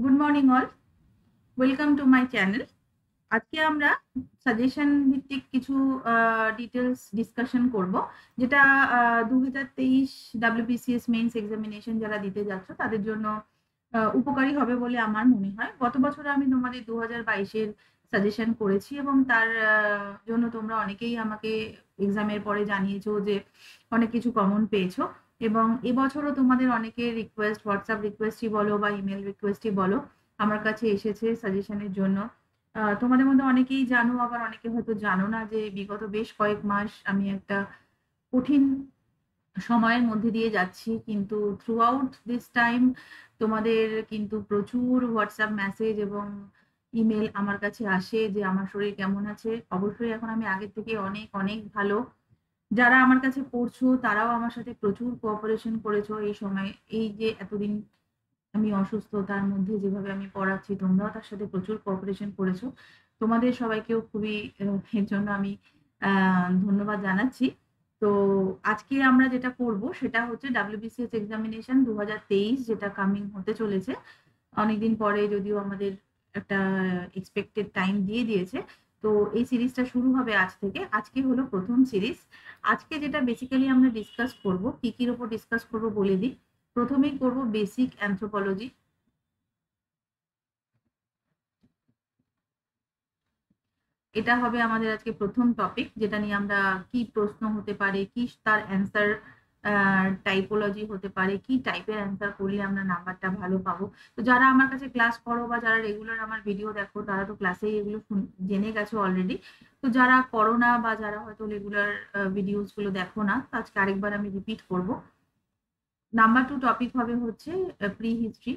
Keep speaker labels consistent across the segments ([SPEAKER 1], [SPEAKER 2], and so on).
[SPEAKER 1] Good morning all, welcome to my channel. আজকে আমরা suggestion ভিত্তিক কিছু ডিটেলস ডিসকাশন করব, যেটা 2023 ডাব্লিউবিসিএস মেইনস এক্সামিনেশন যারা দিতে যাচ্ছ তাদের জন্য উপকারী হবে বলে আমার মনে হয়। গত বছর আমি তোমাদের 2022-এর সাজেশন করেছি এবং তার জন্য তোমরা অনেকেই আমাকে এক্সামের পরে জানিয়েছো যে অনেক কিছু কমন পেয়েছো, এবং এবছরও তোমাদের অনেকের রিকোয়েস্ট, হোয়াটসঅ্যাপ রিকোয়েস্টই বলো বা ইমেল রিকোয়েস্টই বলো, আমার কাছে এসেছে সাজেশনের জন্য। তোমাদের মধ্যে অনেকেই জানো, আবার অনেকে হয়তো জানো না যে বিগত বেশ কয়েক মাস আমি একটা কঠিন সময়ের মধ্যে দিয়ে যাচ্ছি, কিন্তু থ্রু আউট দিস টাইম তোমাদের কিন্তু প্রচুর হোয়াটসঅ্যাপ মেসেজ এবং ইমেল আমার কাছে আসে যে আমার শরীর কেমন আছে। অবশ্যই এখন আমি আগের থেকে অনেক অনেক ভালো। যারা আমার কাছে পড়ছো তারাও আমার সাথে প্রচুর কোঅপারেশন করেছো এই সময়, এই যে এতদিন আমি অসুস্থ তার মধ্যে যেভাবে আমি পড়াচ্ছি তোমরাও তার সাথে প্রচুর কোঅপারেশন করেছো। তোমাদের সবাইকেও খুবই এর জন্য আমি ধন্যবাদ জানাচ্ছি। তো আজকে আমরা যেটা করব সেটা হচ্ছে ডাব্লিউবিসিএস এক্সামিনেশন 2023, যেটা কামিং হতে চলেছে অনেকদিন পরে, যদিও আমাদের একটা এক্সপেক্টেড টাইম দিয়ে দিয়েছে। তো এই সিরিজটা শুরু হবে আজ থেকে। আজকে হলো প্রথম সিরিজ। আজকে যেটা বেসিক্যালি আমরা ডিসকাস করব, কি কির উপর ডিসকাস করব বলে দিই। প্রথমেই করব বেসিক অ্যানথ্রোপোলজি। এটা হবে আমাদের আজকে প্রথম টপিক, যেটা নিয়ে আমরা কি প্রশ্ন হতে পারে, কি তার অ্যান্সার টাইপোলজি হতে পারে, কি টাইপের অ্যান্সার করলে আমরা নাম্বারটা ভালো পাবো। তো যারা আমার কাছে ক্লাস করো বা যারা রেগুলার আমার ভিডিও দেখো তারা তো ক্লাসেই এগুলো জেনে গেছো অলরেডি। তো যারা করো না বা যারা হয়তো রেগুলার ভিডিওস গুলো দেখো না, আজকে আরেকবার আমি রিপিট করব। নাম্বার 2 টপিক হবে হচ্ছে প্রি হিস্ট্রি।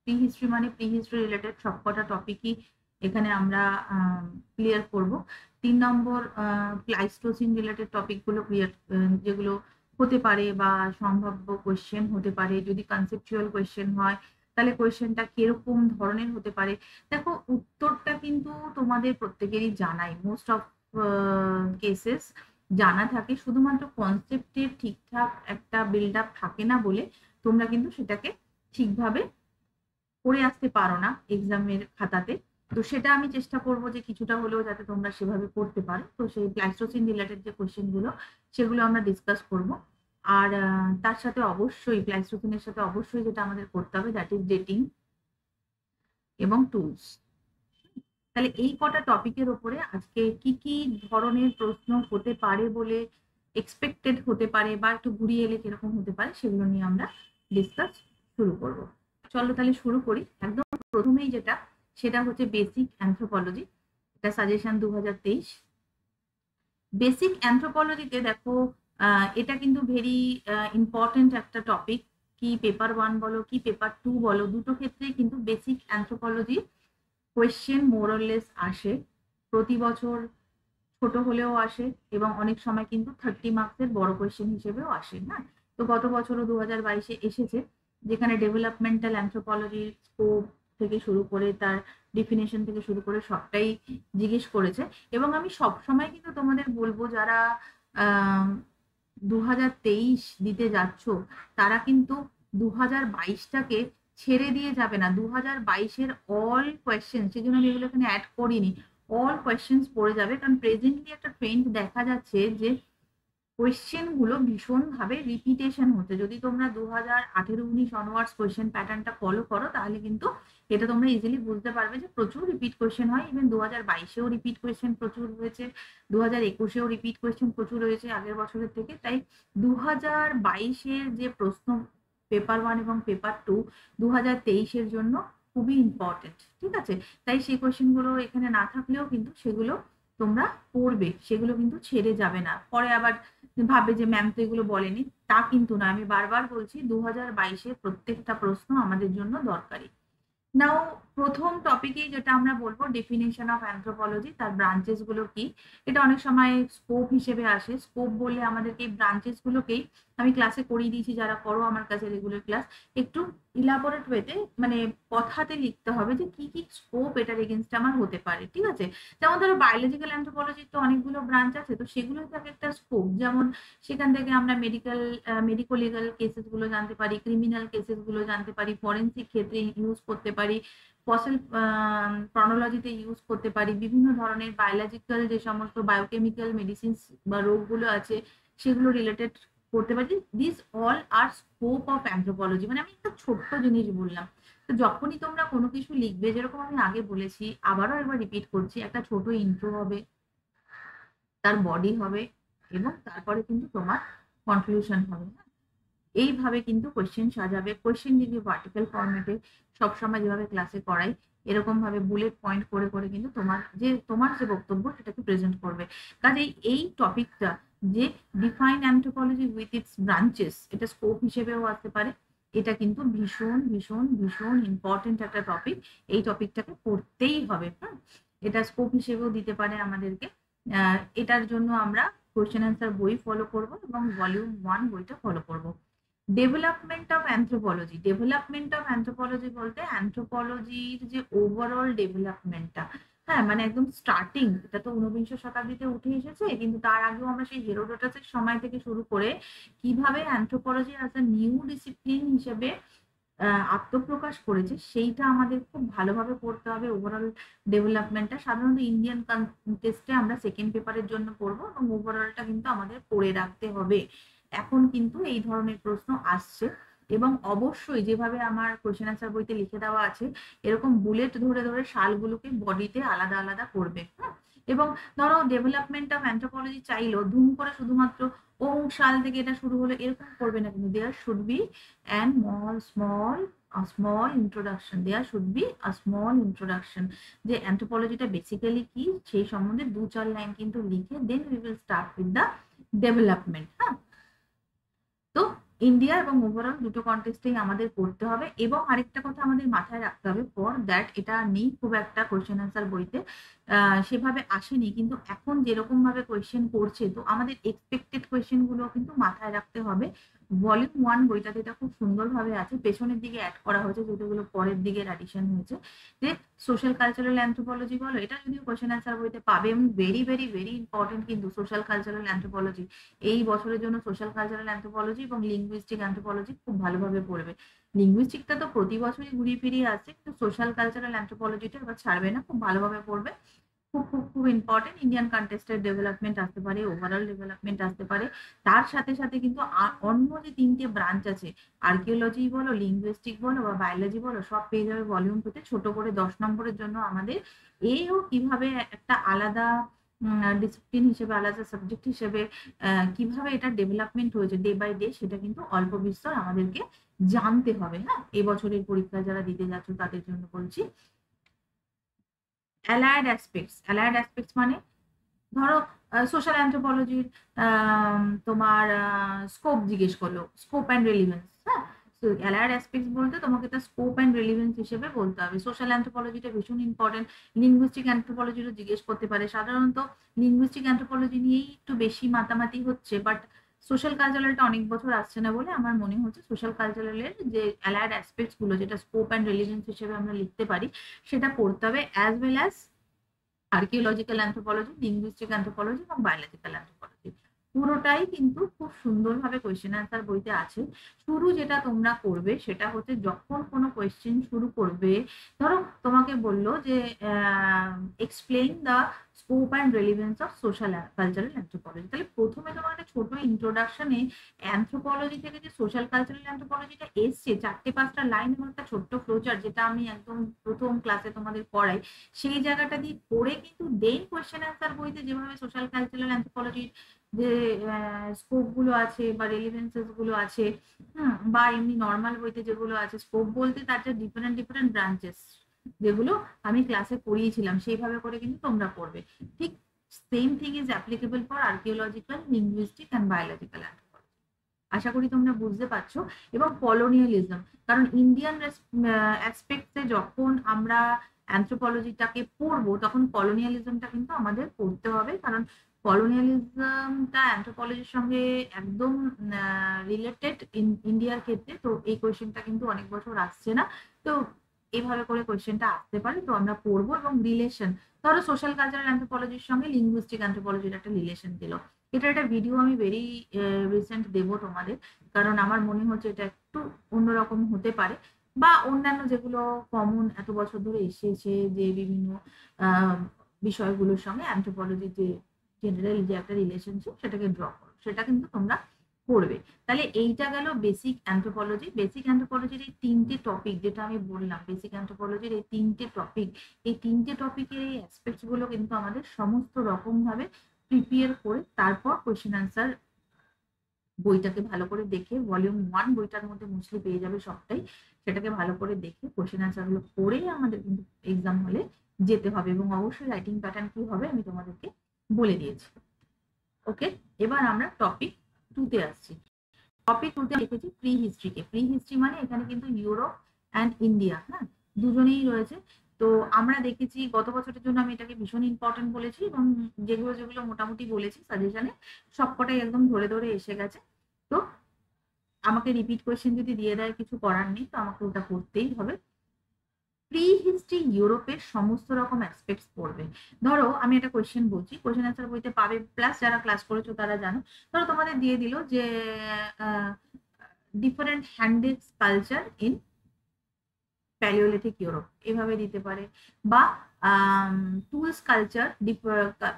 [SPEAKER 1] প্রি হিস্ট্রি মানে প্রি হিস্ট্রি রিলেটেড সবকটা টপিকই এখানে আমরা ক্লিয়ার করব। 3 নম্বর প্লাইস্টোসিন রিলেটেড টপিকগুলো ক্লিয়ার, যেগুলো হতে পারে বা সম্ভাব্য কোয়েশ্চেন হতে পারে। যদি কনসেপচুয়াল কোয়েশ্চেন হয় তাহলে কোয়েশ্চেনটা কিরকম ধরনের হতে পারে। দেখো, উত্তরটা কিন্তু তোমাদের প্রত্যেকেরই জানাই, মোস্ট অফ কেসেস জানা থাকে, শুধুমাত্র কনসেপ্টের ঠিকঠাক একটা বিল্ড আপ থাকে না বলে তোমরা কিন্তু সেটাকে ঠিকভাবে করে আসতে পারো না এক্সামের খাতাতে। তো সেটা আমি চেষ্টা করব যে কিছুটা হলেও যাতে তোমরা সেভাবে করতে পারো। তো সেই প্লাস্টোসিন রিলেটেড যে কোশ্চেন গুলো সেগুলো আমরা ডিসকাস করব। আর তার সাথে অবশ্যই প্লাস্টোসিনের সাথে অবশ্যই যেটা আমাদের করতে হবে দ্যাট ইজ ডেটিং এবং টুলস। তাহলে এই কটা টপিকের উপরে আজকে কি কি ধরনের প্রশ্ন হতে পারে বলে এক্সপেক্টেড হতে পারে, বা একটু ঘুরিয়ে এলে কিরকম হতে পারে, সেগুলো নিয়ে আমরা ডিসকাস শুরু করব। চলো তাহলে শুরু করি। একদম প্রথমেই যেটা, সেটা হচ্ছে বেসিক অ্যানথ্রোপোলজি। এটা সাজেশন 2023। বেসিক অ্যানথ্রোপোলজিতে দেখো, এটা কিন্তু ভেরি ইম্পর্টেন্ট একটা টপিক। কি পেপার 1 বলো কি পেপার 2 বলো, দুটো ক্ষেত্রেই কিন্তু বেসিক অ্যানথ্রোপোলজি কোয়েশ্চেন মোরলেস আসে প্রতি বছর। ছোট হলেও আসে এবং অনেক সময় কিন্তু 30 মার্কসের বড় কোয়েশ্চেন হিসেবেও আসে। হ্যাঁ, তো গত বছরও 2022-এ এসেছে, যেখানে ডেভেলপমেন্টাল অ্যানথ্রোপোলজির স্কোপ থেকে শুরু করে তার ডিফিনেশন থেকে শুরু করে সবটাই জিজ্ঞেস করেছে। এবং আমি সব সময় কিন্তু তোমাদের বলবো, যারা 2023 দিতে যাচ্ছ তারা কিন্তু 2022টাকে ছেড়ে দিয়ে যাবে না। 2022-এর অল কোয়েশ্চেন, সেই জন্য আমি এগুলো এখানে অ্যাড করিনি, অল কোয়েশ্চেন্স পড়ে যাবে। কারণ প্রেজেন্টলি একটা ট্রেন্ড দেখা যাচ্ছে যে কোয়েশ্চেন গুলো ভীষণ ভাবে রিপিটেশন হচ্ছে। যদি তোমরা 2018-19 অনওয়ার্ডস কোয়েশ্চেন প্যাটার্নটা ফলো করো তাহলে কিন্তু এটা তোমরা ইজিলি বুঝতে পারবে যে প্রচুর রিপিট কোয়েশ্চেন হয়। ইভেন 2022-এও রিপিট কোয়েশ্চেন প্রচুর হয়েছে, 2021-এও রিপিট কোয়েশ্চেন প্রচুর হয়েছে আগের বছরের থেকে। তাই 2022-এর যে প্রশ্ন পেপার 1 এবং পেপার 2 2023-এর জন্য খুবই ইম্পর্টেন্ট। ঠিক আছে, তাই সেই কোয়েশ্চেন গুলো এখানে না থাকলেও কিন্তু সেগুলো তোমরা পড়বে, সেগুলো কিন্তু ছেড়ে যাবে না। পরে আবার ভাবে যে ম্যাম তো এগুলো বলেনি, তা কিন্তু না। আমি বারবার বলছি 2022-এর প্রত্যেকটা প্রশ্ন আমাদের জন্য দরকারি। নাও, প্রথম টপিকেই যেটা আমরা বলবো ডেফিনেশন অফ অ্যানথ্রোপোলজি, তার ব্রাঞ্চেস গুলো কি। এটা অনেক সময় স্কোপ হিসেবে আসে। স্কোপ বললে আমাদেরকে এই ব্রাঞ্চেস গুলোকেই, আমি ক্লাসে করিয়ে দিয়েছি, যারা করো আমার কাছে রেগুলার ক্লাস, একটু ইলাবোরেট ওয়েতে মানে কথাতে লিখতে হবে যে কি কি স্কোপ এটার এগেনস্ট আমার হতে পারে, ঠিক আছে? যেমন ধরো বায়োলজিক্যাল অ্যানথ্রোপলজির তো অনেকগুলো ব্রাঞ্চ আছে, তো সেগুলো থাকে একটা স্কোপ, যেমন সেখান থেকে আমরা মেডিকো লিগাল কেসেস গুলো জানতে পারি, ক্রিমিনাল কেসেস গুলো জানতে পারি, ফরেন্সিক ক্ষেত্রে ইউজ করতে পারি, ফসিল ক্রনোলজিতে ইউজ করতে পারি, বিভিন্ন ধরনের বায়োলজিক্যাল যে সমস্ত বায়োকেমিক্যাল মেডিসিনস বা রোগগুলো আছে সেগুলো রিলেটেড করতে পারি। This all are scope of anthropology. মানে আমি একটা ছোট্ট জিনিস বললাম। তো যখনই তোমরা কোনো কিছু লিখবে, যেরকম আমি আগে বলেছি, আবারও একবার রিপিট করছি, একটা ছোট ইন্ট্রো হবে, তার বডি হবে, এবং তারপরে কিন্তু তোমার কনক্লুশন হবে। এইভাবে কিন্তু কোয়েশ্চেন সাজাবে। কোয়েশ্চেন দিবে ভার্টিক্যাল ফরম্যাটে, সবসময় যেভাবে ক্লাসে করাই এরকম ভাবে বুলেট পয়েন্ট করে করে কিন্তু তোমার যে বক্তব্য সেটাকে প্রেজেন্ট করবে। কাজেই এই টপিকটা যে define anthropology with its branches, এটা স্কোপ হিসেবেও আসতে পারে। এটা কিন্তু ভীষণ ভীষণ ভীষণ ইম্পর্টেন্ট একটা টপিক। এই টপিকটাকে পড়তেই হবে। হ্যাঁ, এটা স্কোপ হিসেবেও দিতে পারে আমাদেরকে। এটার জন্য আমরা কোয়েশ্চেন অ্যান্সার বই ফলো করব এবং ভলিউম 1 বইটা ফলো করব। ডেভেলপমেন্ট অফ অ্যানথ্রোপলজি বলতে অ্যানথ্রোপলজির যে ওভারঅল ডেভেলপমেন্টটা, হ্যাঁ মানে একদম স্টার্টিং, এটা তো ঊনবিংশ শতাব্দীতে উঠে এসেছে, কিন্তু তার আগেও আমরা সেই হেরোডোটাসের সময় থেকে শুরু করে কিভাবে anthropology as a new discipline হিসেবে আত্মপ্রকাশ করেছে সেইটা আমাদের খুব ভালোভাবে পড়তে হবে। ওভারঅল ডেভেলপমেন্টটা সাধারণত ইন্ডিয়ান কনটেস্টে আমরা সেকেন্ড পেপারের জন্য পড়বো, এবং ওভারঅলটা কিন্তু আমাদের পড়ে রাখতে হবে। এখন কিন্তু এই ধরনের প্রশ্ন আসছে, এবং অবশ্যই যেভাবে আমার কোয়েশ্চেন আনসার বইতে লিখে দেওয়া আছে এরকম বুলেট ধরে ধরে সালগুলোকে বডিতে আলাদা আলাদা করবে। হ্যাঁ, এবং ধরো ডেভেলপমেন্ট অফ অ্যানথ্রোপলজি চাইলো ধুম করে শুধুমাত্র অমুক সাল থেকে এটা শুরু হলো এরকম করবে না, কিন্তু there should be an small introduction, there should be a small introduction, যে অ্যানথ্রোপলজিটা বেসিক্যালি কি সেই সম্বন্ধে 2-4 লাইন কিন্তু লিখে দেন we will start with the development. হ্যাঁ, তো ইন্ডিয়া এবং ওভারঅল দুটো কন্টেস্টেই আমাদের পড়তে হবে। এবং আরেকটা কথা আমাদের মাথায় রাখতে হবে, ফর দ্যাট এটা নেই খুব একটা কোয়েশ্চেন আনসার বইতে, সেভাবে আসেনি, কিন্তু এখন যেরকম ভাবে কোয়েশ্চেন করছে তো আমাদের এক্সপেক্টেড কোয়েশ্চেন গুলো কিন্তু মাথায় রাখতে হবে। ভলিউম 1 বইটাতে এটা খুব সুন্দরভাবে আছে, পেছনের দিকে অ্যাড করা হয়েছে যেগুলো পরের দিকে অ্যাডিশন হয়েছে, যে সোশ্যাল কালচারাল অ্যানথ্রোপলজি বলো, এটা যদিও কোয়েশ্চেন আনসার বইতে পাবে, এবং ভেরি ভেরি ভেরি ইম্পর্টেন্ট কিন্তু সোশ্যাল কালচারাল অ্যানথ্রোপলজি। এই বছরের জন্য সোশ্যাল কালচারাল অ্যানথ্রোপলজি এবং লিঙ্গুইস্টিক অ্যানথ্রোপলজি খুব ভালোভাবে পড়বে। লিঙ্গুইস্টিকটা তো প্রতি বছরই ঘুরিয়ে ফিরিয়ে আসছে, কিন্তু সোশ্যাল কালচারাল অ্যানথ্রোপলজিটা এবার ছাড়বে না, খুব ভালোভাবে পড়বে। খুব খুব খুব ইম্পর্টেন্ট। ইন্ডিয়ান কন্টেস্টের ডেভেলপমেন্ট আসতে পারে, ওভারঅল ডেভেলপমেন্ট আসতে পারে, তার সাথে সাথে কিন্তু অন্য যে 3টে ব্রাঞ্চ আছে, আর্কিওলজি বলো, লিঙ্গুইস্টিক বলো বা বায়োলজি বলো, সব পেয়ে যাবে ভলিউম 2-তে। ছোট করে 10 নম্বরের জন্য আমাদের এও কিভাবে একটা আলাদা ডিসিপ্লিন হিসেবে, আলাদা সাবজেক্ট হিসেবে কিভাবে এটা ডেভেলপমেন্ট হয়েছে ডে বাই ডে, সেটা কিন্তু অল্প বিস্তর আমাদেরকে জানতে হবে। হ্যাঁ, এবছরের পরীক্ষা যারা দিতে যাচ্ছ তাদের জন্য বলছি। অ্যালায়েড অ্যাসপেক্টস মানে ধরো সোশ্যাল অ্যানথ্রোপলজির তোমার স্কোপ জিজ্ঞেস করলো, স্কোপ অ্যান্ড রেলিভেন্স। হ্যাঁ, তো অ্যালায়েড অ্যাসপেক্টস বলতে তোমাকে তার স্কোপ অ্যান্ড রেলিভেন্স হিসেবে বলতে হবে। সোশ্যাল অ্যানথ্রোপলজিটা ভীষণ ইম্পর্টেন্ট। লিঙ্গুইস্টিক অ্যানথ্রোপলজিরও জিজ্ঞেস করতে পারে। সাধারণত লিঙ্গুইস্টিক অ্যানথ্রোপলজি নিয়েই একটু বেশি মাতামাতি হচ্ছে, বাট সোশ্যাল কালচারালটা অনেক বছর আসছে না বলে আমার মনে হচ্ছে সোশ্যাল কালচারালের যে অ্যালায়েড অ্যাসপেক্টস গুলো, যেটা স্কোপ অ্যান্ড রেলিভেন্স হিসেবে আমরা লিখতে পারি, সেটা পড়তে হবে, as well as archaeological anthropology, linguistic anthropology এবং বায়োলজিক্যাল অ্যানথ্রোপলজি। পুরোটাই কিন্তু খুব সুন্দরভাবে কোয়েশ্চেন অ্যান্সার বইতে আছে। শুরু যেটা তোমরা করবে সেটা হচ্ছে, যখন কোনো কোয়েশ্চেন শুরু করবে, ধরো তোমাকে বললো যে explain the scope and relevance of social cultural anthropology, তাহলে প্রথমে তোমার একটা ছোট ইন্ট্রোডাকশনে অ্যানথ্রোপলজি থেকে যে সোশ্যাল কালচারাল অ্যানথ্রোপলজিটা এসছে, 4-5টা লাইন এবং একটা ছোট্ট ফ্লোচার্ট, যেটা আমি একদম প্রথম ক্লাসে তোমাদের পড়াই, সেই জায়গাটা দিয়ে পড়ে কিন্তু দেন কোয়েশ্চেন অ্যান্সার বইতে যেভাবে সোশ্যাল কালচারাল অ্যানথ্রোপলজির যে স্কোপ গুলো আছে বা রেলিভেন্সেস গুলো আছে, বা এমনি নর্মাল বইতে যেগুলো আছে, স্কোপ বলতে তার যে ডিফারেন্ট ডিফারেন্ট ব্রাঞ্চেস যেগুলো আমি ক্লাসে পড়িয়েছিলাম, সেইভাবে করে কিন্তু তোমরা পড়বে। ঠিক same thing is applicable for archaeological, linguistic and biological anthropology. আশা করি তোমরা বুঝতে পারছো। এবং কলোনিয়ালিজম, কারণ ইন্ডিয়ান অ্যাসপেক্টে যখন আমরা অ্যানথ্রোপলজিটাকে পড়বো তখন কলোনিয়ালিজমটা কিন্তু আমাদের পড়তে হবে, কারণ কলোনিয়ালিজমটা অ্যানথ্রোপলজির সঙ্গে একদম রিলেটেড ইন্ডিয়ার ক্ষেত্রে, তো এই কোয়েশ্চেনটা কিন্তু অনেক বছর আসছে না, তো এইভাবে করে কোয়েশ্চেনটা আসতে পারে, তো আমরা পড়বো। এবং রিলেশন, ধরো সোশ্যাল কালচারাল অ্যানথ্রোপলজির সঙ্গে লিঙ্গুইস্টিক অ্যানথ্রোপলজির একটা রিলেশন দিল, এটা একটা ভিডিও আমি ভেরি রিসেন্ট দেবো তোমাদের, কারণ আমার মনে হচ্ছে এটা একটু অন্যরকম হতে পারে, বা অন্যান্য যেগুলো কমন এত বছর ধরে এসেছে, যে বিভিন্ন বিষয়গুলোর সঙ্গে অ্যানথ্রোপলজির যে জেনারেল যে একটা রিলেশনশিপ সেটাকে ড্র করো, সেটা কিন্তু তোমরা করবে। তাহলে এইটা গেল বেসিক অ্যানথ্রোপলজি। বেসিক অ্যানথ্রোপলজির এই তিনটে টপিক যেটা আমি বললাম, বেসিক অ্যানথ্রোপলজির এই তিনটে টপিক, এই তিনটে টপিকের এই অ্যাসপেক্টস গুলো কিন্তু আমাদের সমস্ত রকম ভাবে প্রিপেয়ার করে তারপর কোয়েশ্চেন আনসার বইটাকে ভালো করে দেখে, ভলিউম 1 বইটার মধ্যে মোস্টলি পেয়ে যাবে সবটাই, সেটাকে ভালো করে দেখে কোয়েশ্চেন আনসার গুলো পড়ে আমাদের কিন্তু এক্সাম হলে যেতে হবে। এবং অবশ্যই রাইটিং প্যাটার্ন কি হবে আমি তোমাদেরকে বলে দিয়েছি। ওকে, এবার আমরা টপিক 2 তে আসছি। টপিক 2 তে লিখেছি প্রি হিস্ট্রিকে। প্রি হিস্ট্রি মানে এখানে কিন্তু ইউরোপ অ্যান্ড ইন্ডিয়া, হ্যাঁ, দুজনেই রয়েছে। তো আমরা দেখেছি গত বছরের জন্য আমি এটাকে ভীষণ ইম্পর্টেন্ট বলেছি, এবং যেগুলো যেগুলো মোটামুটি বলেছি সাজেশনে সবকটাই একদম ধরে ধরে এসে গেছে। তো আমাকে রিপিট কোয়েশ্চেন যদি দিয়ে দেয়, কিছু করার নেই, তো আমাকে ওটা করতেই হবে। প্রি হিস্ট্রি ইউরোপের সমস্ত রকম অ্যাসপেক্টস পড়বে। ধরো আমি একটা কোয়েশ্চেন বলছি, কোয়েশ্চেন অ্যান্সার বইতে পাবে, প্লাস যারা ক্লাস করেছো তারা জানো। ধরো তোমাদের দিয়ে দিল যে different handaxe culture in Palaeolithic Europe, এভাবে দিতে পারে, বা টুলস কালচার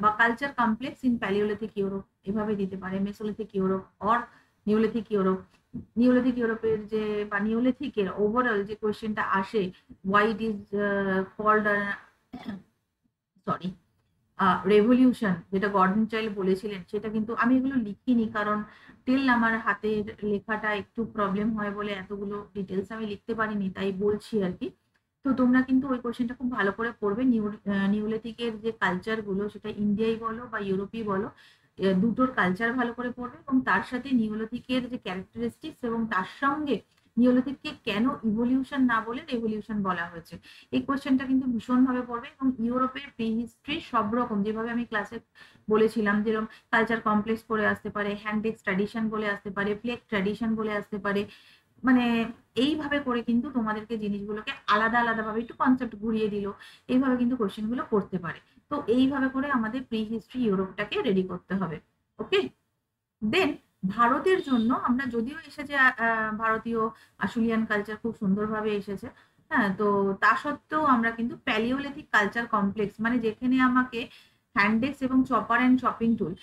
[SPEAKER 1] বা culture complex in Palaeolithic Europe, এভাবে দিতে পারে, Mesolithic Europe or Neolithic Europe. Neolithic ইউরোপের যে বা নিওলিথিকের ওভারঅল যে কোয়েশ্চেনটা আসে, why it is called sorry revolution, যেটা গর্ডন চাইল্ড বলেছিলেন, সেটা কিন্তু আমি এগুলো লিখিনি, কারণ টিল আমার হাতের লেখাটা একটু প্রবলেম হয় বলে এতগুলো ডিটেলস আমি লিখতে পারিনি, তাই বলছি আর কি। তো তোমরা কিন্তু ওই কোশ্চেনটা খুব ভালো করে পড়বে। নিওলিথিকের যে কালচার গুলো, সেটা ইন্ডিয়াই বলো বা ইউরোপই বলো, দুটোর কালচার ভালো করে পড়বে, এবং তার সাথে নিওলিথিকের যে ক্যারেক্টারিস্টিক্স, এবং তার সঙ্গে নিওলিথিককে কেন ইভলিউশন না বলে রেভলিউশন বলা হয়েছে, এই কোশ্চেনটা কিন্তু ভীষণভাবে পড়বে। এবং ইউরোপের প্রি হিস্ট্রি সব রকম, যেভাবে আমি ক্লাসে বলেছিলাম, যেরকম কালচার কমপ্লেক্স করে আসতে পারে, হ্যান্ডেক্স ট্র্যাডিশন বলে আসতে পারে, প্লেক ট্র্যাডিশন বলে আসতে পারে, মানে এইভাবে করে কিন্তু তোমাদেরকে জিনিসগুলোকে আলাদা আলাদা ভাবে একটু কনসেপ্ট ঘুরিয়ে দিল, এইভাবে কিন্তু কোশ্চেন গুলো করতে পারে। তো এইভাবে করে আমাদের প্রি হিস্ট্রি ইউরোপটাকে রেডি করতে হবে। ওকে, দেন ভারতের জন্য আমরা যদিও এসেছে ভারতীয় আশুলিয়ান কালচার খুব সুন্দরভাবে এসেছে, হ্যাঁ, তো তা সত্ত্বেও আমরা কিন্তু প্যালিওলিথিক কালচার কমপ্লেক্স, মানে যেখানে আমাকে হ্যান্ডেক্স এবং চপার অ্যান্ড চপিং টুল,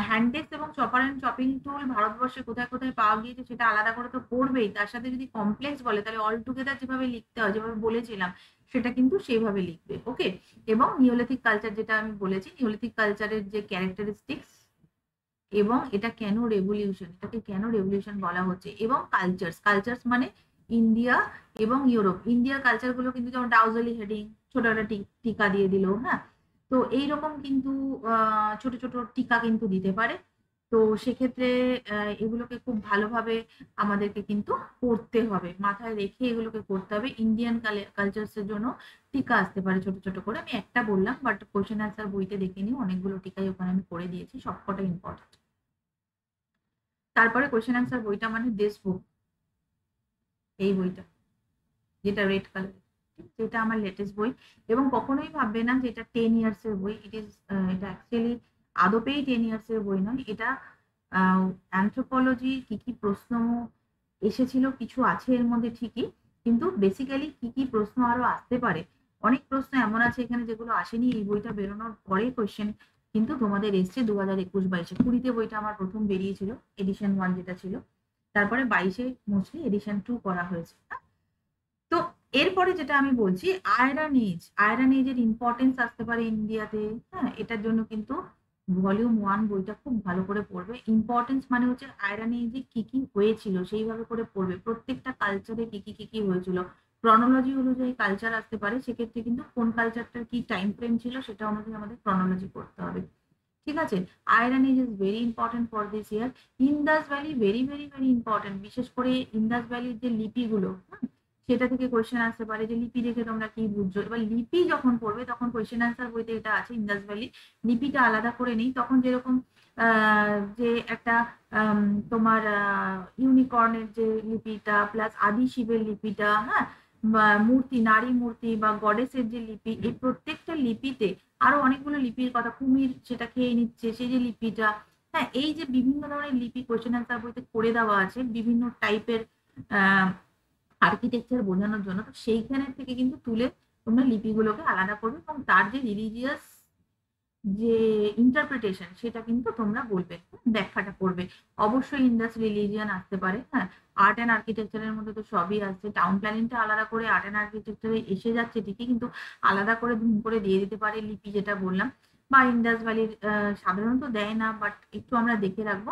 [SPEAKER 1] হ্যান্ডেক্স এবং চপার অ্যান্ড চপিং টুল ভারতবর্ষে কোথায় কোথায় পাওয়া গিয়েছে সেটা আলাদা করে তো পড়বেই, তার সাথে যদি কমপ্লেক্স বলে তাহলে অল টুগেদার যেভাবে লিখতে হয়, যেভাবে বলেছিলাম সেটা কিন্তু সেইভাবে লিখবে। ওকে, এবং নিওলিথিক কালচার যেটা আমি বলেছি, নিওলিথিক কালচারের যে ক্যারেক্টারিস্টিক্স, এবং এটা কেন রেভলিউশন, এটাকে কেন রেভলিউশন বলা হচ্ছে, এবং কালচার্স, কালচার্স মানে ইন্ডিয়া এবং ইউরোপ। ইন্ডিয়ার কালচার গুলো কিন্তু যেমন ডাউজেলি হেডিং, ছোট একটা টিকা দিয়ে দিল, হ্যাঁ, তো এইরকম কিন্তু ছোট ছোট টিকা কিন্তু দিতে পারে। তো সেক্ষেত্রে এগুলোকে খুব ভালোভাবে আমাদেরকে কিন্তু করতে হবে, মাথায় রেখে এগুলোকে করতে হবে। ইন্ডিয়ান কালচার্স এর জন্য টিকা আসতে পারে ছোট ছোট করে, আমি একটা বললাম, বাট কোশ্চেন আনসার বইতে দেখে নিও, অনেকগুলো টিকাই ওখানে আমি করে দিয়েছি, সবকটা ইম্পর্টেন্ট। তারপরে কোয়েশ্চেন আনসার বইটা মানে দেশ বুক, এই বইটা যেটা রেড কালার, যেটা আমার লেটেস্ট বই, এবং কখনোই ভাববে না যে এটা 10 ইয়ার্স এর বই। এটা অ্যাকচুয়ালি আদপেই 10 ইয়ার্স এর বই নয়। এটা অ্যানথ্রোপোলজি কি কি প্রশ্ন এসেছিল কিছু আছে এর মধ্যে ঠিকই, কিন্তু বেসিক্যালি কি কি প্রশ্ন আরো আসতে পারে, অনেক প্রশ্ন এমন আছে এখানে যেগুলো আসেনি এই বইটা বেরোনোর পরে, কোয়েশ্চেন কিন্তু তোমাদের এসছে 2021-22-এ। 20-তে বইটা আমার প্রথম বেরিয়েছিল, এডিশন 1 যেটা ছিল, তারপরে 22-এ মোস্টলি এডিশন 2 করা হয়েছে। তো এরপরে যেটা আমি বলছি, আয়রন এজ, আয়রন এজের ইম্পর্টেন্স আসতে পারে ইন্ডিয়াতে, হ্যাঁ, এটার জন্য কিন্তু ভলিউম 1 বইটা খুব ভালো করে পড়বে। ইম্পর্টেন্স মানে হচ্ছে আয়রন এজে কি কি হয়েছিল সেইভাবে করে পড়বে, প্রত্যেকটা কালচারে কি কি হয়েছিল, ক্রনোলজি অনুযায়ী কালচার আসতে পারে, সেক্ষেত্রে কিন্তু কোন কালচারটার কি টাইম ফ্রেম ছিল সেটা অনুযায়ী আমাদের ক্রনোলজি করতে হবে। ঠিক আছে, iron age is very important for this year. Indus valley very very very important, বিশেষ করে ইন্দাস ভ্যালির যে লিপিগুলো, সেটা থেকে কোয়েশ্চেন আসতে পারে যে লিপি দেখে তোমরা কি বুঝছো। এবার লিপি যখন পড়বে তখন কোয়েশ্চেন অ্যান্সার বইতে এটা আছে ইন্দাস ভ্যালি, লিপিটা আলাদা করে নেই। তখন যেরকম যে একটা তোমার ইউনিকর্নের যে লিপিটা প্লাস আদি শিবের লিপিটা, হ্যাঁ, মূর্তি, নারী মূর্তি বা গডেসের যে লিপি, এই প্রত্যেকটা লিপিতে আরো অনেকগুলো লিপির কথা, কুমির সেটা খেয়ে নিচ্ছে সেই যে লিপিটা, হ্যাঁ, এই যে বিভিন্ন ধরনের লিপি কোয়েশ্চেন অ্যান্সার বইতে করে দেওয়া আছে বিভিন্ন টাইপের আর্কিটেকচার বোঝানোর জন্য। তো সেইখানে থেকে কিন্তু তুলে তোমরা লিপিগুলোকে আলাদা করবে এবং তার যে রিলিজিয়াস যে ইন্টারপ্রিটেশন সেটা কিন্তু তোমরা বলবে, ব্যাখ্যাটা করবে। অবশ্যই ইন্ডাস রিলিজিয়ান আসতে পারে, হ্যাঁ, আর্ট অ্যান্ড আর্কিটেকচারের মধ্যে তো সবই আসছে। টাউন প্ল্যানিংটা আলাদা করে আর্ট অ্যান্ড আর্কিটেকচারে এসে যাচ্ছে ঠিকই, কিন্তু আলাদা করে ধুম করে দিয়ে দিতে পারে লিপি, যেটা বললাম। বা ইন্ডাস ভ্যালির সাধারণত দেয় না, বাট একটু আমরা দেখে রাখবো।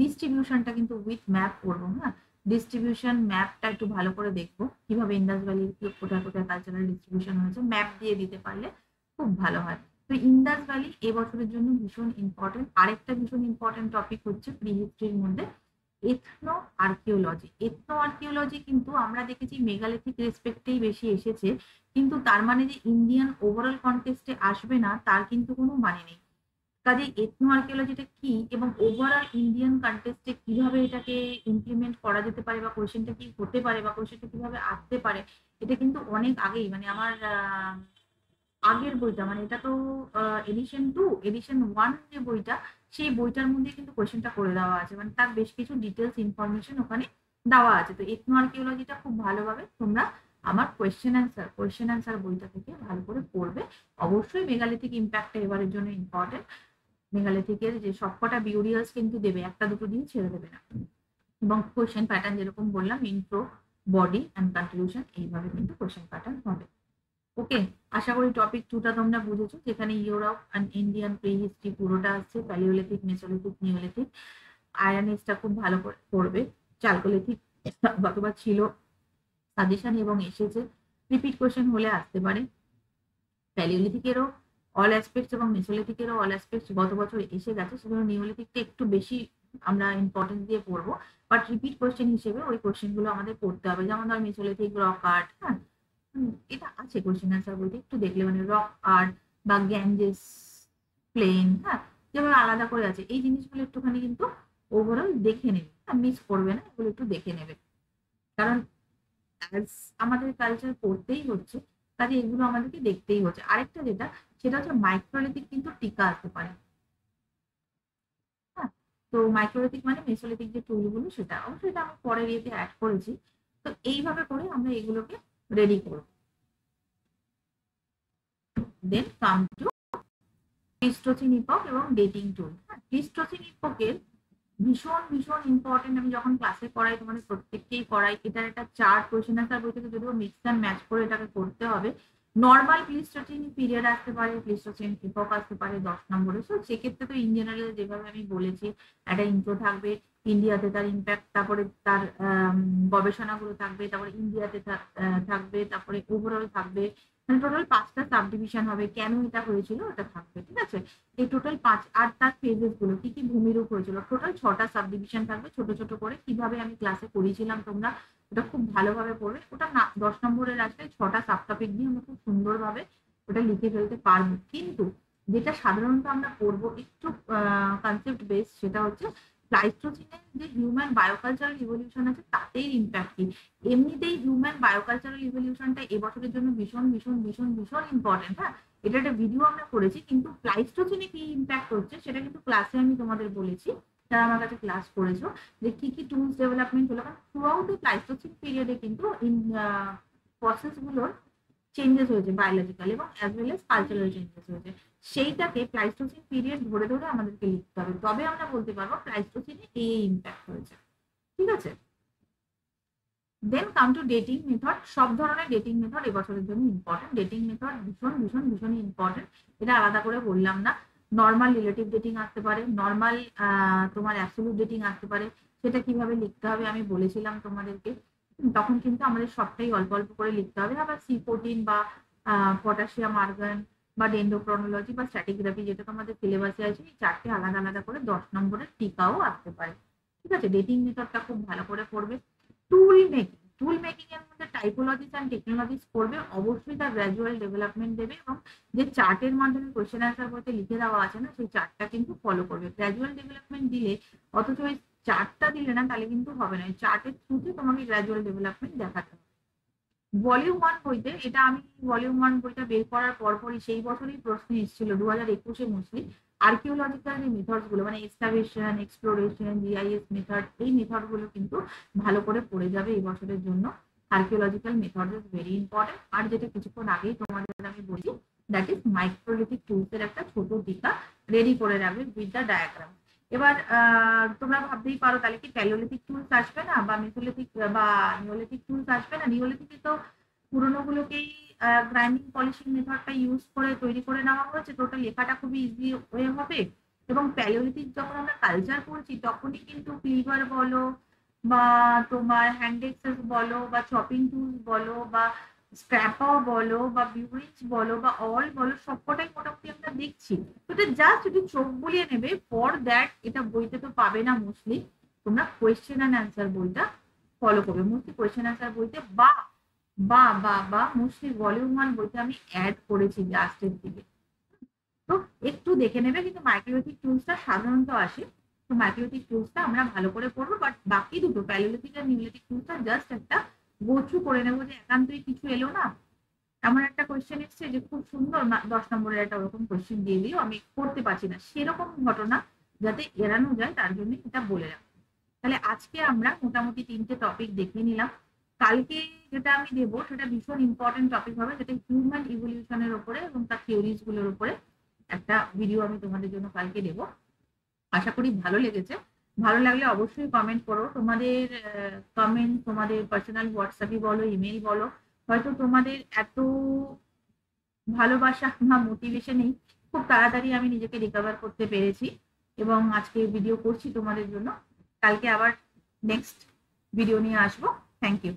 [SPEAKER 1] ডিস্ট্রিবিউশনটা কিন্তু উইথ ম্যাপ করবো, হ্যাঁ, ডিস্ট্রিবিউশন ম্যাপটা একটু ভালো করে দেখবো কিভাবে ইন্ডাস ভ্যালির কোথায় কোথায় কালচারাল ডিস্ট্রিবিউশন হয়েছে, ম্যাপ দিয়ে দিতে পারলে খুব ভালো হয়। তো ইন্দাস ভ্যালি এবছরের জন্য ভীষণ ইম্পর্টেন্ট। আরেকটা ভীষণ ইম্পর্টেন্ট টপিক হচ্ছে প্রি হিস্ট্রির মধ্যে এথনো আর্কিওলজি। এথনো আর্কিওলজি কিন্তু আমরা দেখেছি মেগালিথিক রেসপেক্টেই বেশি এসেছে, কিন্তু তার মানে যে ইন্ডিয়ান ওভারঅল কনটেক্সটে আসবে না তার কিন্তু কোনো মানে নেই। কাজে এথনো আর্কিওলজিটা কি এবং ওভারঅল ইন্ডিয়ান কনটেক্সটে কিভাবে এটাকে ইমপ্লিমেন্ট করা যেতে পারে বা কোয়েশ্চেনটা কি হতে পারে বা কোয়েশ্চেনটা কিভাবে আসতে পারে, এটা কিন্তু অনেক আগেই, মানে আমার আগের বইটা, মানে এটা তো এডিশন 2, এডিশন 1 যে বইটা, সেই বইটার মধ্যে কিন্তু কোয়েশ্চেনটা করে দেওয়া আছে, মানে তার বেশ কিছু ডিটেলস ইনফরমেশন ওখানে দেওয়া আছে। তো এথনো আর্কিওলজিটা খুব ভালোভাবে তোমরা আমার কোয়েশ্চেন অ্যান্সার বইটা থেকে ভালো করে পড়বে। অবশ্যই মেগালিথিক ইম্প্যাক্টটা এবারের জন্য ইম্পর্টেন্ট। মেগালিথিকের যে সবকটা বিউরিয়ালস কিন্তু দেবে, একটা দুটো দিয়ে ছেড়ে দেবে না। এবং কোয়েশ্চেন প্যাটার্ন যেরকম বললাম, ইন্ট্রো, বডি অ্যান্ড কনক্লুশন, এইভাবে কিন্তু কোয়েশ্চেন প্যাটার্ন হবে। ওকে, আশা করি টপিক 2টা তোমরা বুঝেছো, যেখানে Europe and Indian pre history পুরোটা আসছে, প্যালিওলিথিক, মেসোলিথিক, নিওলিথিক। আয়রন এজটা খুব ভালো করে পড়বে। চালকোলিথিক গতবার ছিল সাজেশন এবং এসেছে, রিপিট কোয়েশ্চেন হলে আসতে পারে। প্যালিওলিথিকেরও অল অ্যাসপেক্টস এবং মেসোলিথিকেরও অল অ্যাসপেক্টস গত বছর এসে গেছে, সেজন্য নিওলিথিকটা একটু বেশি আমরা ইম্পর্টেন্স দিয়ে পড়বো। বাট রিপিট কোয়েশ্চেন হিসেবে ওই কোয়েশ্চেনগুলো আমাদের পড়তে হবে, যেমন ধর মেসোলিথিক রক আর্ট, হ্যাঁ, এটা আছে কোয়েশ্চেন অ্যান্সার বলতে, একটু দেখলে মানে রক আর্ট বা গ্যাঞ্জেস প্লেন, হ্যাঁ, যেভাবে আলাদা করে আছে এই জিনিসগুলো একটুখানি কিন্তু ওভারঅল দেখে নেবে, মিস করবে না, এগুলো একটু দেখে নেবে। কারণ আমাদের কালচার পড়তেই হচ্ছে, কাজে এগুলো আমাদেরকে দেখতেই হচ্ছে। আরেকটা যেটা, সেটা হচ্ছে মাইক্রোলিথিক কিন্তু টিকা আসতে পারে, হ্যাঁ। তো মাইক্রোলিথিক মানে মেসোলিথিক যে টুলগুলো, সেটা অবশ্যই এটা আমি পরের ইয়েতে অ্যাড করেছি। তো এইভাবে করে আমরা এগুলোকে রেডি করবো। দেন কাম টু প্লিস্টোসিন ইপক এবং ডেটিং টুল। হ্যাঁ, প্লিস্টোসিন ইপকের ভীষণ ভীষণ ইম্পর্টেন্ট। আমি যখন ক্লাসে পড়াই তোমাদের প্রত্যেককেই পড়াই, এটার একটা চার্ট কোয়েশ্চেন আনসার বই থেকে যদিও মিক্স অ্যান্ড ম্যাচ করে এটাকে করতে হবে। নর্মাল প্লিস্টোসিন পিরিয়ড আসতে পারে, প্লিস্টোসিন ইপক আসতে পারে 10 নম্বরে। সো সেক্ষেত্রে তো ইন জেনারেল যেভাবে আমি বলেছি, একটা ইন্ট্রো থাকবে, ইন্ডিয়াতে তার ইম্প্যাক্ট, তারপরে তার গবেষণাগুলো থাকবে, তারপরে ইন্ডিয়াতে থাকবে, তারপরে ওভারঅল থাকবে, মানে টোটাল 5টা সাব ডিভিশন হবে, কেন এটা হয়েছিল ওটা থাকবে, ঠিক আছে। এই টোটাল 5, আর তার ফেজেস গুলো কি কি ভূমিরূপ হয়েছিল, টোটাল 6টা সাব ডিভিশন থাকবে ছোট ছোট করে, কিভাবে আমি ক্লাসে করিয়েছিলাম তোমরা ওটা খুব ভালোভাবে পড়বে। ওটা না 10 নম্বরের আসলে 6টা সাব টপিক দিয়ে আমরা খুব সুন্দরভাবে ওটা লিখে ফেলতে পারবো। কিন্তু যেটা সাধারণত আমরা পড়বো একটু কনসেপ্ট বেস, সেটা হচ্ছে প্লাইস্টোসিনের যে হিউম্যান বায়োকালচারাল ইভলিউশন আছে তাতেই ইম্প্যাক্ট কি। এমনিতেই হিউম্যান বায়োকালচারাল ইভলিউশনটা এবছরের জন্য ভীষণ ভীষণ ভীষণ ভীষণ ইম্পর্টেন্ট, হ্যাঁ। এটা একটা ভিডিও আমরা করেছি, কিন্তু প্লাইস্টোসিনে কি ইম্প্যাক্ট হচ্ছে সেটা কিন্তু ক্লাসে আমি তোমাদের বলেছি, যারা আমার কাছে ক্লাস করেছো, যে কি কি টুলস ডেভেলপমেন্ট হলো। কারণ থ্রু আউট দ্য প্লাইস্টোসিন পিরিয়ডে কিন্তু প্রসেস গুলোর চেঞ্জেস হয়েছে বায়োলজিক্যাল এবং as well as cultural changes হয়েছে। সেইটাকে প্লাইস্টোসিন পিরিয়ড ধরে ধরে আমাদেরকে লিখতে হবে, তবে আমরা বলতে পারবো প্লাইস্টোসিনে এই ইম্প্যাক্ট হয়েছে, ঠিক আছে। দেন কাম টু ডেটিং মেথড। সব ধরনের ডেটিং মেথড এবছরের জন্য ইম্পর্টেন্ট। ডেটিং মেথড ভীষণ ভীষণ ভীষণ ইম্পর্টেন্ট, এটা আলাদা করে বললাম না। নর্মাল রিলেটিভ ডেটিং আসতে পারে, নর্মাল তোমার অ্যাবসলিউট ডেটিং আসতে পারে, সেটা কিভাবে লিখতে হবে আমি বলেছিলাম তোমাদেরকে। তখন কিন্তু আমাদের সবটাই অল্প অল্প করে লিখতে হবে। আবার C14 বা পটাশিয়াম আর্গন বা ডেন্ড্রোক্রোনোলজি বা স্ট্র্যাটিগ্রাফি, যেটা তোমাদের সিলেবাসে আছে, এই 4টে আলাদা আলাদা করে 10 নম্বরের টিকাও আসতে পারে, ঠিক আছে। ডেটিং মেথডটা খুব ভালো করে পড়বে। টুল মেকিং, টুল মেকিং এর মধ্যে টাইপোলজিস অ্যান্ড টেকনোলজিস করবে, অবশ্যই তার গ্র্যাজুয়াল ডেভেলপমেন্ট দেবে এবং যে চার্টের মাধ্যমে কোয়েশ্চেন অ্যান্সার বইতে লিখে দেওয়া আছে না, সেই চার্টটা কিন্তু ফলো করবে। গ্র্যাজুয়াল ডেভেলপমেন্ট দিলে, অথচ ওই চার্টটা দিলে না, তাহলে কিন্তু হবে না। ওই চার্টের থ্রুতে তোমাকে গ্র্যাজুয়াল ডেভেলপমেন্ট দেখাতে হবে। ভলিউম 1 বইতে, এটা আমি ভলিউম 1 বইটা বের করার পরপরই সেই বছরই প্রশ্ন এসেছিল 2021-এ মোস্টলি, আর্কিওলজিক্যাল যে মেথডস গুলো, মানে এক্সকাভেশন, এক্সপ্লোরেশন, জিআইএস মেথড, এই মেথড গুলো কিন্তু ভালো করে পড়ে যাবে এই বছরের জন্য। Archaeological method is very important. আর যেটা কিছুক্ষণ আগেই তোমাদের আমি বলছি, দ্যাট ইজ মাইক্রোলিথিক টুলস এর একটা ছোট টিকা রেডি করে রাখবে উইথ দ্য ডায়াগ্রাম। এবার তোমরা ভাবতেই পারো তাহলে কি প্যালিওলিথিক টুলস আসবে না, বা মেসোলিথিক বা নিওলিথিক টুলস আসবে না? নিওলিথিকে তো পুরোনো গুলোকেই গ্রাইন্ডিং পলিশিং মেথডটা ইউজ করে তৈরি করে নেওয়া হয়েছে, তো ওটা লেখাটা খুবই ইজি হয়ে হবে। এবং প্যালিওলিথিক যখন আমরা কালচার করছি, তখনই কিন্তু ক্লিভার বলো বা তোমার হ্যান্ড এক্সেস বলো বা চপিং টুলস বলো বা স্ক্র্যাপার বলো বা বিউরিচ বলো বা অল বলো, সবকটাই মোটামুটি আমরা দেখছি। তো এটা জাস্ট যদি চোখ বুলিয়ে নেবে, ফর দ্যাট এটা বইতে তো পাবে না মোস্টলি, তোমরা কোয়েশ্চেন অ্যান্ড অ্যান্সার বইটা ফলো করবে। মোস্টলি কোয়েশ্চেন অ্যান্সার বইতে বা বা বা বা মোস্টলি ভলিউম 1 বইতে আমি অ্যাড করেছি লাস্টের দিকে, তো একটু দেখে নেবে। কিন্তু মাইক্রোলিথিক টুলসটা সাধারণত আসে, তো মাইক্রোলিথিক টুলসটা আমরা ভালো করে পড়বো। বাট বাকি দুটো প্যালিওলিথিক আর নিওলিথিক টুলসটা জাস্ট একটা গোছু করে নেবো, যে একান্তই কিছু এলো না, এমন একটা কোয়েশ্চেন এসছে যে খুব সুন্দর 10 নম্বরের একটা ওরকম কোয়েশ্চেন দিয়ে দিও, আমি করতে পারছি না, সেরকম ঘটনা যাতে এড়ানো যায় তার জন্য এটা বলে রাখবো। তাহলে আজকে আমরা মোটামুটি 3টে টপিক দেখে নিলাম। কালকে যেটা আমি দেবো সেটা ভীষণ ইম্পর্টেন্ট টপিক হবে, যেটা হিউম্যান ইভলিউশনের উপরে এবং তার থিওরিজ গুলোর উপরে একটা ভিডিও আমি তোমাদের জন্য কালকে দেবো। আশা করি ভালো লেগেছে। ভালো লাগলে অবশ্যই কমেন্ট করো। তোমাদের কমেন্ট, তোমাদের পার্সোনাল হোয়াটসঅ্যাপে বলো, ইমেল বলো, হয়তো তোমাদের এত ভালোবাসা বা মোটিভেশনেই খুব তাড়াতাড়ি আমি নিজেকে রিকভার করতে পেরেছি এবং আজকে ভিডিও করছি তোমাদের জন্য। কালকে আবার নেক্সট ভিডিও নিয়ে আসবো। Thank you.